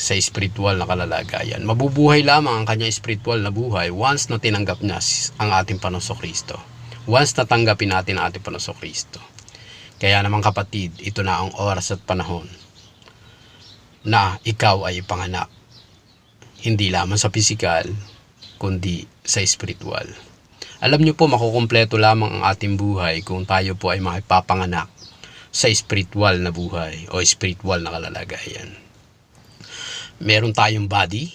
sa spiritual na kalalagayan. Mabubuhay lamang ang kanyang spiritual na buhay once na tinanggap niya ang ating Panginoong Kristo. Once na tanggapin natin ang ating Panginoong Kristo. Kaya naman kapatid, ito na ang oras at panahon na ikaw ay ipanganak. Hindi lamang sa pisikal, kundi sa spiritual. Alam niyo po, makukumpleto lamang ang ating buhay kung tayo po ay makipapanganak sa spiritual na buhay o spiritual na kalalagayan. Meron tayong body.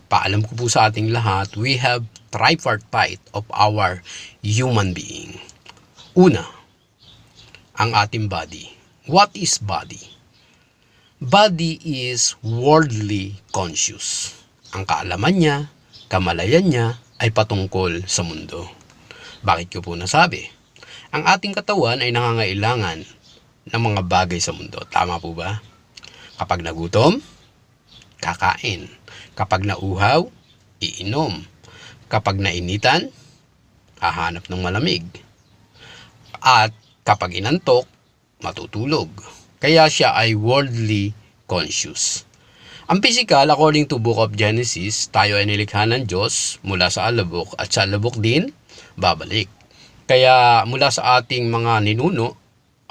Paalam ko po sa ating lahat, we have tripartite of our human being. Una, ang ating body. What is body? Body is worldly conscious. Ang kaalaman niya, kamalayan niya ay patungkol sa mundo. Bakit ko po nasabi? Ang ating katawan ay nangangailangan ng mga bagay sa mundo. Tama po ba? Kapag nagutom, kakain. Kapag nauhaw, iinom. Kapag nainitan, hahanap ng malamig. At kapag inantok, matutulog. Kaya siya ay worldly conscious. Ang physical, according to Book of Genesis, tayo ay nilikha ng Diyos mula sa alabok at sa alabok din, babalik. Kaya mula sa ating mga ninuno,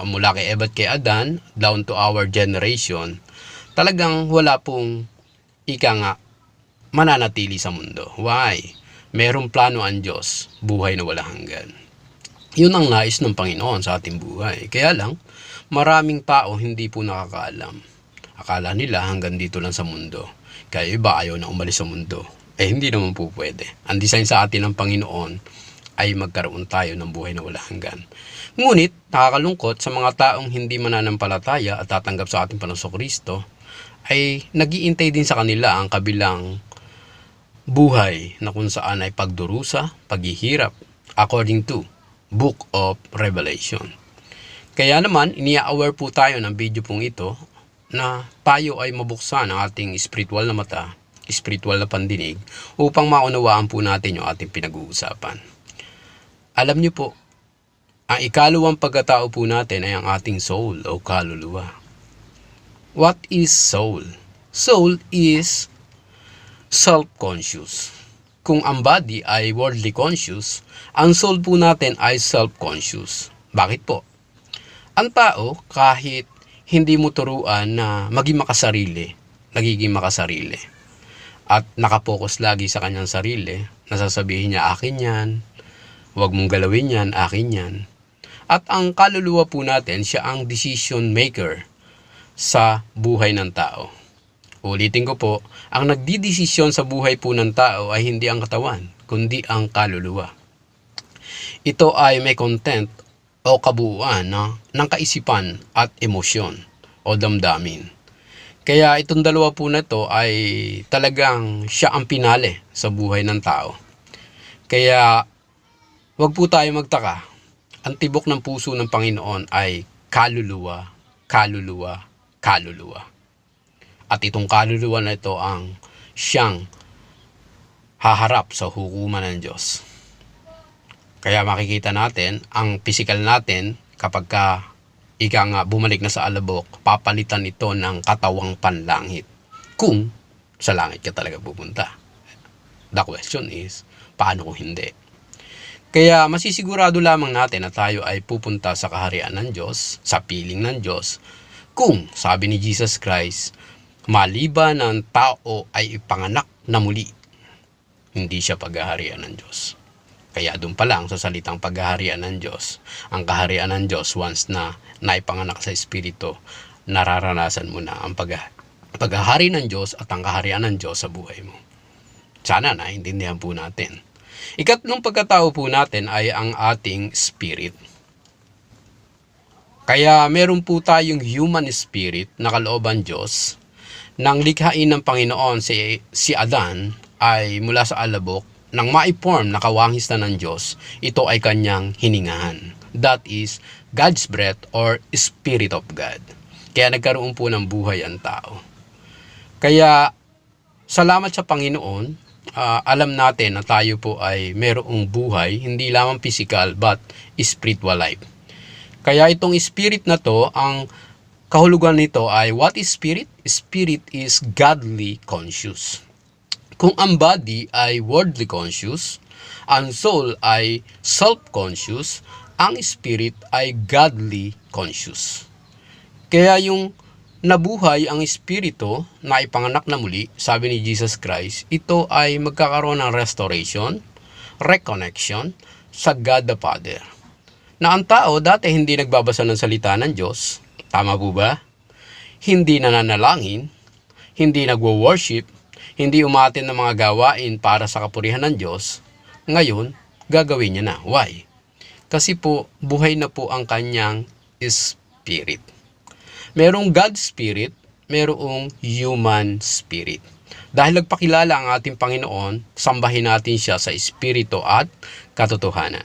mula kay Eva at kay Adan, down to our generation, talagang wala pong mananatili sa mundo. Why? Merong plano ang Diyos, buhay na wala hanggan. Yun ang nais ng Panginoon sa ating buhay. Kaya lang, maraming tao hindi po nakakaalam. Akala nila hanggang dito lang sa mundo. Kaya iba ayaw na umalis sa mundo. Hindi naman po pwede. Ang design sa atin ng Panginoon ay magkaroon tayo ng buhay na wala hanggan. Ngunit, nakakalungkot sa mga taong hindi mananampalataya at tatanggap sa ating Panginoong Kristo, ay nag-iintay din sa kanila ang kabilang buhay na kung saan ay pagdurusa, paghihirap, according to Book of Revelation. Kaya naman, inia-aware po tayo ng video pong ito na tayo ay mabuksan ang ating spiritual na mata, spiritual na pandinig, upang maunawaan po natin yung ating pinag-uusapan. Alam niyo po, ang ikaluwang pagkatao po natin ay ang ating soul o kaluluwa. What is soul? Soul is self-conscious. Kung ang body ay worldly conscious, ang soul po natin ay self-conscious. Bakit po? Ang tao, kahit hindi mo turuan na maging makasarili, nagiging makasarili. At nakapokus lagi sa kanyang sarili, nasasabihin niya, akin yan, huwag mong galawin yan, akin yan. At ang kaluluwa po natin, siya ang decision maker sa buhay ng tao. Ulitin ko po, ang nagdidesisyon sa buhay po ng tao ay hindi ang katawan, kundi ang kaluluwa. Ito ay may content o kabuuan ng kaisipan at emosyon o damdamin. Kaya itong dalawa po na ito ay talagang siya ang pinali sa buhay ng tao. Kaya wag po tayo magtaka. Ang tibok ng puso ng Panginoon ay kaluluwa, kaluluwa, kaluluwa. At itong kaluluwa na ito ang siyang haharap sa hukuman ng Diyos. Kaya makikita natin, ang physical natin, kapag bumalik na sa alabok, papalitan ito ng katawang panlangit. Kung sa langit ka talaga pupunta. The question is, paano kung hindi? Kaya masisigurado lamang natin na tayo ay pupunta sa kaharian ng Diyos, sa piling ng Diyos, kung, sabi ni Jesus Christ, maliban ng tao ay ipanganak na muli, hindi siya paghaharian ng Diyos. Kaya doon pa lang sa salitang paghaharian ng Diyos, ang kaharian ng Diyos once na naipanganak sa Espiritu, nararanasan mo na ang paghahari ng Diyos at ang kaharian ng Diyos sa buhay mo. Sana naintindihan po natin. Ikatlong pagkatao po natin ay ang ating spirit. Kaya meron po tayong human spirit na kalooban Diyos. Nang likhain ng Panginoon si Adan ay mula sa alabok, nang ma-form na kawangis na ng Diyos, ito ay kanyang hiningahan. That is God's breath or Spirit of God. Kaya nagkaroon po ng buhay ang tao. Kaya salamat sa Panginoon, alam natin na tayo po ay mayroong buhay, hindi lamang physical but spiritual life. Kaya itong spirit na to, ang kahulugan nito ay what is spirit? Spirit is godly conscious. Kung ang body ay worldly conscious, ang soul ay self-conscious, ang spirit ay godly conscious. Kaya yung nabuhay ang espiritu na ipanganak na muli, sabi ni Jesus Christ, ito ay magkakaroon ng restoration, reconnection sa God the Father. Na ang tao dati hindi nagbabasa ng salita ng Diyos, tama po ba? Hindi nananalangin, hindi nagwo-worship, hindi umatin ng mga gawain para sa kapurihan ng Diyos, ngayon, gagawin niya na. Why? Kasi po, buhay na po ang kanyang spirit. Merong God spirit, merong human spirit. Dahil nagpakilala ang ating Panginoon, sambahin natin siya sa espiritu at katotohanan.